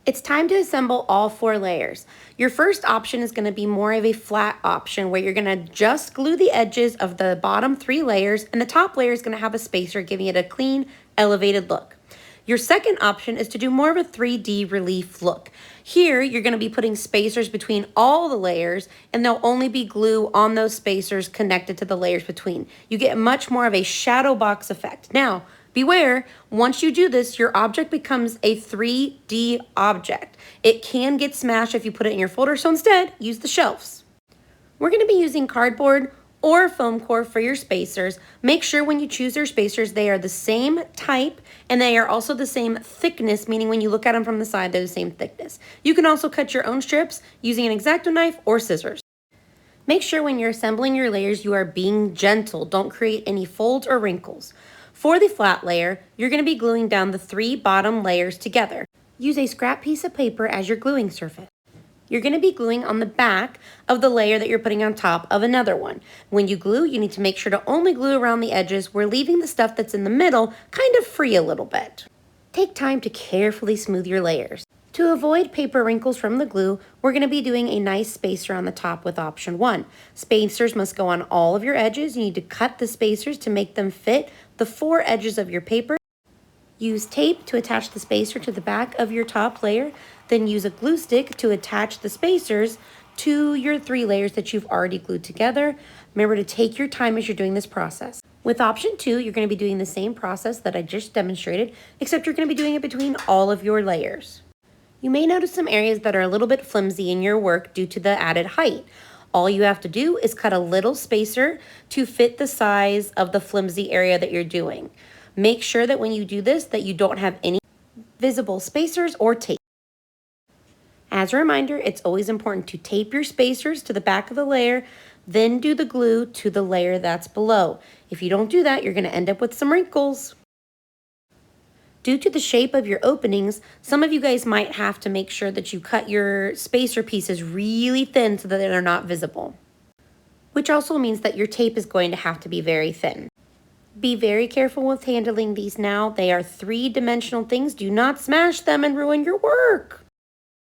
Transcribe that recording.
It's time to assemble all 4 layers. Your first option is going to be more of a flat option where you're going to just glue the edges of the bottom 3 layers, and the top layer is going to have a spacer giving it a clean, elevated look. Your second option is to do more of a 3D relief look. Here, you're going to be putting spacers between all the layers, and there'll only be glue on those spacers connected to the layers between. You get much more of a shadow box effect. Now, beware, once you do this, your object becomes a 3D object. It can get smashed if you put it in your folder, so instead, use the shelves. We're going to be using cardboard or foam core for your spacers. Make sure when you choose your spacers, they are the same type and they are also the same thickness, meaning when you look at them from the side, they're the same thickness. You can also cut your own strips using an X-Acto knife or scissors. Make sure when you're assembling your layers, you are being gentle. Don't create any folds or wrinkles. For the flat layer, you're going to be gluing down the 3 bottom layers together. Use a scrap piece of paper as your gluing surface. You're going to be gluing on the back of the layer that you're putting on top of another one. When you glue, you need to make sure to only glue around the edges. We're leaving the stuff that's in the middle kind of free a little bit. Take time to carefully smooth your layers. To avoid paper wrinkles from the glue, we're going to be doing a nice spacer on the top with option 1. Spacers must go on all of your edges. You need to cut the spacers to make them fit the 4 edges of your paper. Use tape to attach the spacer to the back of your top layer, then use a glue stick to attach the spacers to your 3 layers that you've already glued together. Remember to take your time as you're doing this process. With option 2, you're going to be doing the same process that I just demonstrated, except you're going to be doing it between all of your layers. You may notice some areas that are a little bit flimsy in your work due to the added height. All you have to do is cut a little spacer to fit the size of the flimsy area that you're doing. Make sure that when you do this that you don't have any visible spacers or tape. As a reminder, it's always important to tape your spacers to the back of the layer, then do the glue to the layer that's below. If you don't do that, you're going to end up with some wrinkles. Due to the shape of your openings, some of you guys might have to make sure that you cut your spacer pieces really thin so that they're not visible, which also means that your tape is going to have to be very thin. Be very careful with handling these now. They are 3-dimensional things. Do not smash them and ruin your work.